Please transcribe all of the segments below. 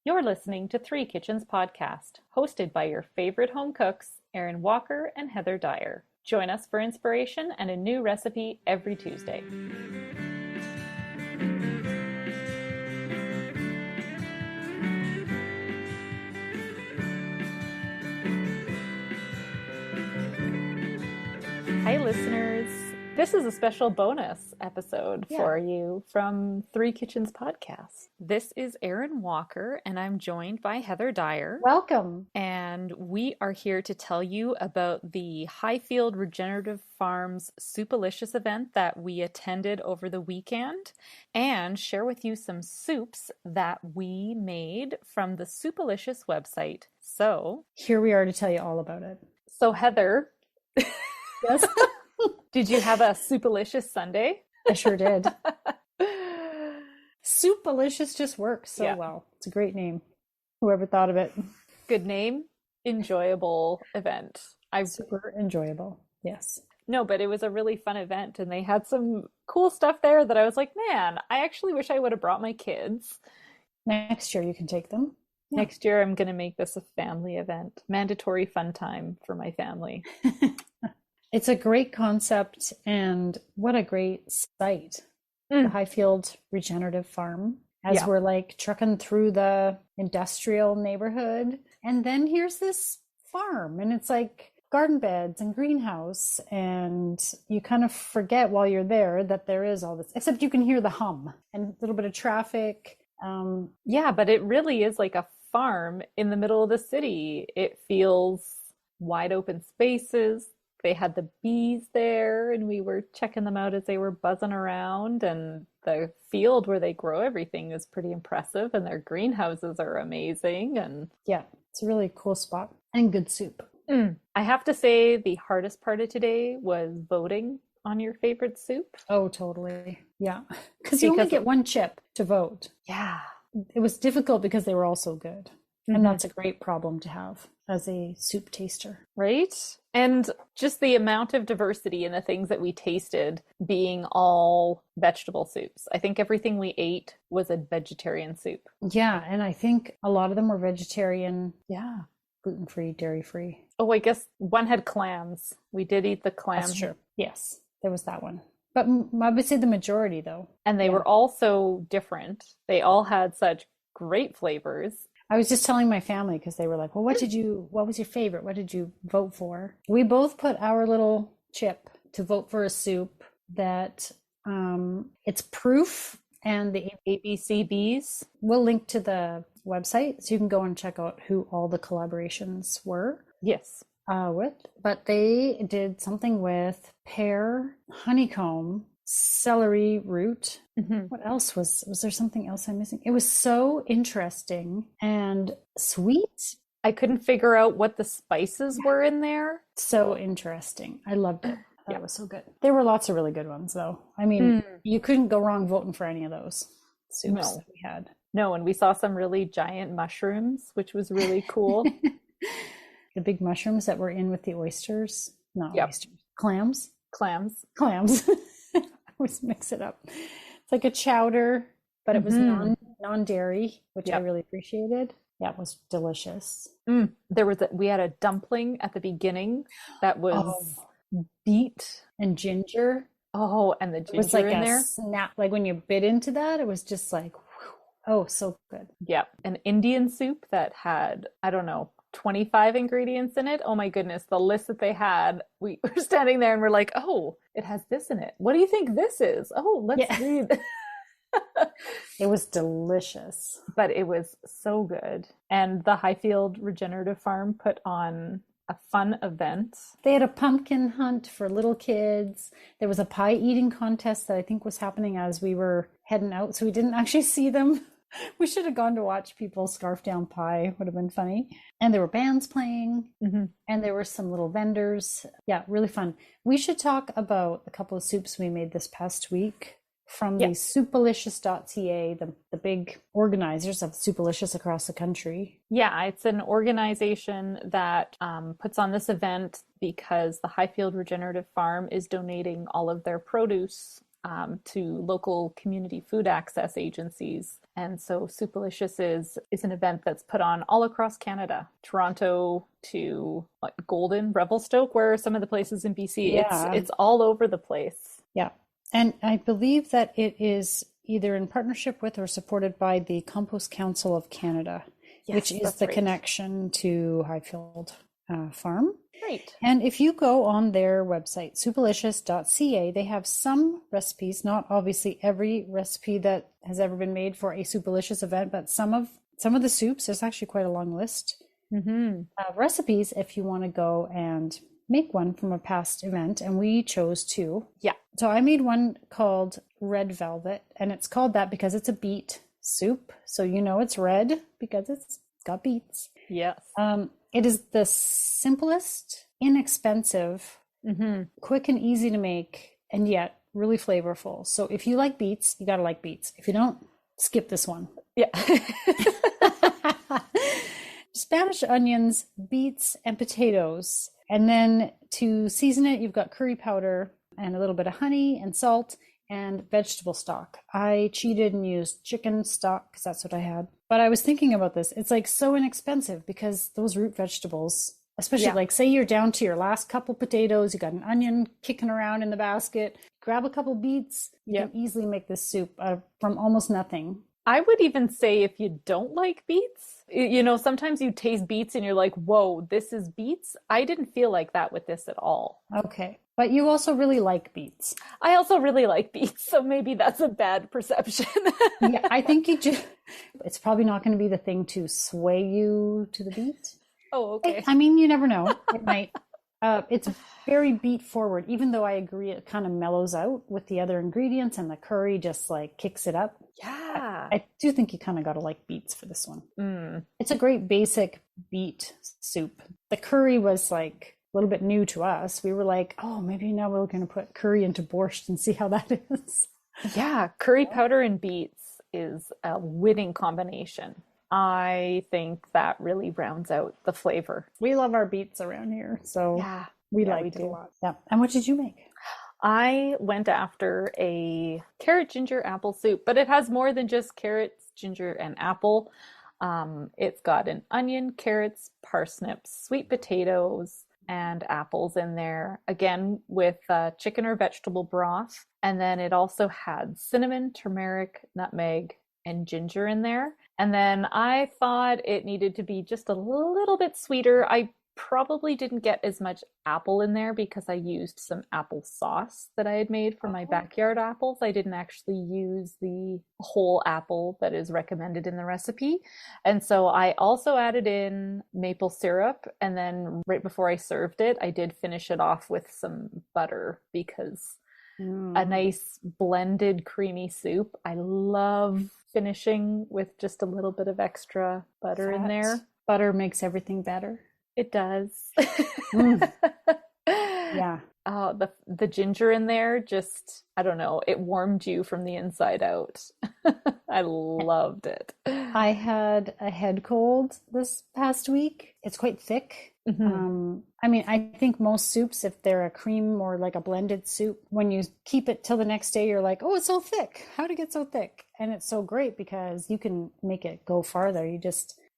You're listening to Three Kitchens Podcast, hosted by your favorite home cooks, Erin Walker and Heather Dyer. Join us for inspiration and a new recipe every Tuesday. Hi, listeners. This is a special bonus episode for you from Three Kitchens Podcast. This is Erin Walker, and I'm joined by Heather Dyer. Welcome. And we are here to tell you about the Highfield Regenerative Farm's Soupalicious event that we attended over the weekend, and share with you some soups that we made from the Soupalicious website. So, here we are to tell you all about it. So, Heather. Yes. Did you have a Soupalicious Sunday? I sure did. Soupalicious just works so well. It's a great name. Whoever thought of it. Good name, enjoyable event. Super enjoyable. Yes. No, but it was a really fun event, and they had some cool stuff there that I was like, man, I actually wish I would have brought my kids. Next year you can take them. Yeah. Next year I'm going to make this a family event. Mandatory fun time for my family. It's a great concept, and what a great site. The Highfield Regenerative Farm, as we're like trucking through the industrial neighborhood. And then here's this farm, and it's like garden beds and greenhouse. And you kind of forget while you're there that there is all this, except you can hear the hum and a little bit of traffic. Yeah, but it really is like a farm in the middle of the city. It feels wide open spaces. They had the bees there, and we were checking them out as they were buzzing around, and the field where they grow everything is pretty impressive, and their greenhouses are amazing. And yeah, it's a really cool spot and good soup. I have to say the hardest part of today was voting on your favorite soup. Oh, totally. Yeah. Because you only get one chip to vote. Yeah. It was difficult because they were all so good. And that's a great problem to have as a soup taster. Right? And just the amount of diversity in the things that we tasted being all vegetable soups. I think everything we ate was a vegetarian soup. Yeah, and I think a lot of them were vegetarian. Yeah. Gluten-free, dairy-free. Oh, I guess one had clams. We did eat the clams. That's true. Yes, there was that one. But I would say the majority, though. And they were all so different. They all had such great flavors. I was just telling my family because they were like, well, what was your favorite? What did you vote for? We both put our little chip to vote for a soup that it's proof, and the ABCBs. We'll link to the website so you can go and check out who all the collaborations were. Yes. But they did something with pear, honeycomb, celery root. What else was there something else I'm missing? It was so interesting and sweet. I couldn't figure out what the spices were in there. So interesting. I loved it. That was so good. There were lots of really good ones, though. I mean, you couldn't go wrong voting for any of those soups that we had. No, and we saw some really giant mushrooms, which was really cool. The big mushrooms that were in with the oysters. Not oysters. Clams. I always mix it up. It's like a chowder, but it was non-dairy, which I really appreciated. Yeah, it was delicious. We had a dumpling at the beginning that was beet and ginger. Oh, and the ginger it was like in a there. Snap, like when you bit into that, it was just like, whew. So good. Yeah, an Indian soup that had, I don't know, 25 ingredients in it. Oh my goodness, the list that they had. We were standing there and we're like, oh, it has this in it. What do you think this is? Oh, let's read. It was delicious. But it was so good. And the Highfield Regenerative Farm put on a fun event. They had a pumpkin hunt for little kids. There was a pie eating contest that I think was happening as we were heading out, so we didn't actually see them. We should have gone to watch people scarf down pie. Would have been funny. And there were bands playing, and there were some little vendors. Yeah, really fun. We should talk about a couple of soups we made this past week from the Soupalicious.ca, the big organizers of Soupalicious across the country. Yeah, it's an organization that puts on this event because the Highfield Regenerative Farm is donating all of their produce to local community food access agencies. And so Soupalicious is an event that's put on all across Canada, Toronto to like Golden, Revelstoke, where are some of the places in BC. Yeah. It's all over the place. Yeah. And I believe that it is either in partnership with or supported by the Compost Council of Canada, which Yes, is that's the right. connection to Highfield Farm. Right. And if you go on their website, soupalicious.ca, they have some recipes, not obviously every recipe that has ever been made for a Soupalicious event, but some of the soups, there's actually quite a long list Mm-hmm. of recipes if you want to go and make one from a past event. And we chose two. Yeah. So I made one called Red Velvet, and it's called that because it's a beet soup. So you know it's red because it's got beets. Yes. It is the simplest, inexpensive, Mm-hmm. quick and easy to make, and yet really flavorful. So if you like beets, you gotta like beets. If you don't, skip this one. Yeah. Spanish onions, beets, and potatoes. And then to season it, you've got curry powder and a little bit of honey and salt and vegetable stock. I cheated and used chicken stock because that's what I had. But I was thinking about this. It's like so inexpensive because those root vegetables, especially Yeah. like say you're down to your last couple potatoes, you got an onion kicking around in the basket, grab a couple beets, you Yeah. can easily make this soup from almost nothing. I would even say if you don't like beets, you know, sometimes you taste beets and you're like, whoa, this is beets. I didn't feel like that with this at all. Okay. But you also really like beets. I also really like beets, so maybe that's a bad perception. Yeah, I think it's probably not going to be the thing to sway you to the beet. Oh, okay. I mean, you never know. It might. It's very beet forward, even though I agree it kind of mellows out with the other ingredients and the curry just like kicks it up. Yeah. I do think you kind of got to like beets for this one. Mm. It's a great basic beet soup. The curry was like a little bit new to us. We were like, oh, maybe now we're going to put curry into borscht and see how that is. Yeah, curry powder and beets is a winning combination. I think that really rounds out the flavor. We love our beets around here, so Yeah. we Yeah, we liked it a do. lot. Yeah. And what did you make? I went after a carrot ginger apple soup, but it has more than just carrots, ginger, and apple. It's got an onion, carrots, parsnips, sweet potatoes, and apples in there, again with chicken or vegetable broth. And then it also had cinnamon, turmeric, nutmeg, and ginger in there. And then I thought it needed to be just a little bit sweeter. I probably didn't get as much apple in there because I used some apple sauce that I had made for my backyard apples. I didn't actually use the whole apple that is recommended in the recipe. And so I also added in maple syrup. And then right before I served it, I did finish it off with some butter because a nice blended creamy soup. I love finishing with just a little bit of extra butter in there. Butter makes everything better. It does. Mm. Yeah. Oh, the ginger in there just, I don't know, it warmed you from the inside out. I loved it. I had a head cold this past week. It's quite thick. Mhm. I mean, I think most soups, if they're a cream or like a blended soup, when you keep it till the next day, you're like, oh, it's so thick. How'd it get so thick? And it's so great because you can make it go farther.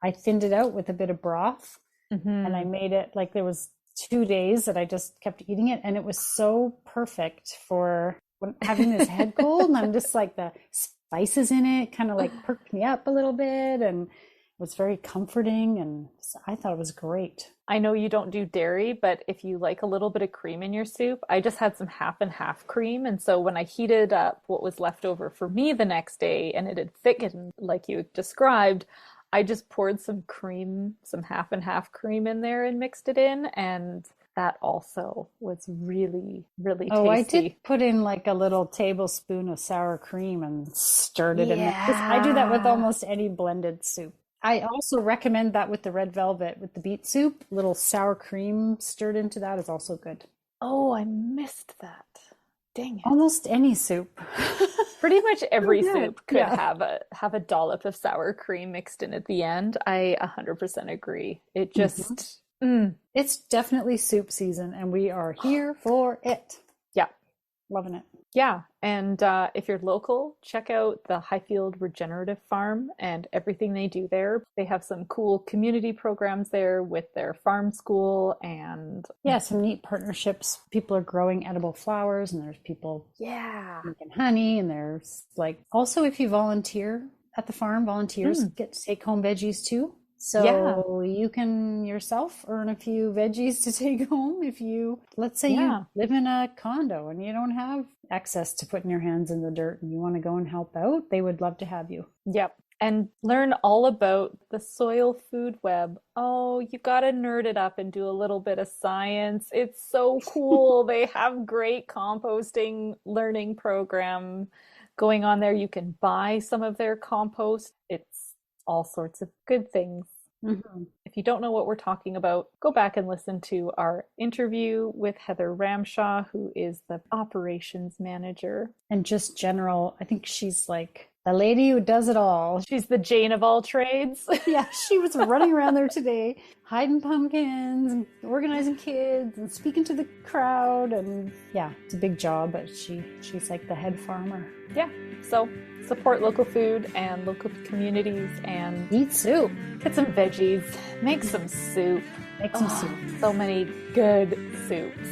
I thinned it out with a bit of broth. And I Mhm. made it like there was 2 days that I just kept eating it, and it was so perfect for having this head cold. And I'm just like the spices in it kind of like perked me up a little bit, and it was very comforting, and so I thought it was great. I know you don't do dairy, but if you like a little bit of cream in your soup, I just had some half and half cream. And so when I heated up what was left over for me the next day and it had thickened like you described, I just poured some cream, some half and half cream in there and mixed it in. And that also was really, really Oh, I did tasty. put in like a little tablespoon of sour cream and stirred it in there. I do that with Yeah. almost any blended soup. I also recommend that with the red velvet, with the beet soup. A little sour cream stirred into that is also good. Oh, I missed that. Dang it. Almost any soup. Pretty much every Good. soup could Yeah. have a dollop of sour cream mixed in at the end. I 100% agree. It Mhm. just It's definitely soup season, and we are here for it. yeah. Loving it. Yeah, and if you're local, check out the Highfield Regenerative Farm and everything they do there. They have some cool community programs there with their farm school and Yeah, some neat partnerships. People are growing edible flowers, and there's people yeah. making honey, and there's like also if you volunteer at the farm, volunteers Mm, get to take home veggies too. yeah, So you can yourself earn a few veggies to take home if you, let's say you yeah. live in a condo and you don't have access to putting your hands in the dirt and you want to go and help out, they would love to have you. Yep. And learn all about the soil food web. Oh, you got to nerd it up and do a little bit of science. It's so cool. They have great composting learning program going on there. You can buy some of their compost. It's all sorts of good things. Mhm. If you don't know what we're talking about, go back and listen to our interview with Heather Ramshaw, who is the operations manager. And just general, I think she's like the lady who does it all. She's the Jane of all trades. Yeah, she was running around there today, hiding pumpkins and organizing kids and speaking to the crowd. And yeah, it's a big job, but she's like the head farmer. Yeah, so support local food and local communities and Eat soup. get some veggies, make some soup. Make some Oh, soup. so many good soups.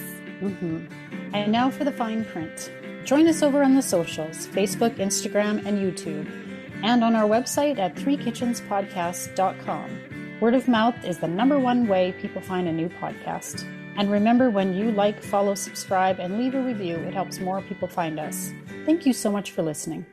And now for the fine print. Join us over on the socials, Facebook, Instagram, and YouTube, and on our website at threekitchenspodcast.com. Word of mouth is the #1 way people find a new podcast. And remember, when you like, follow, subscribe, and leave a review, it helps more people find us. Thank you so much for listening.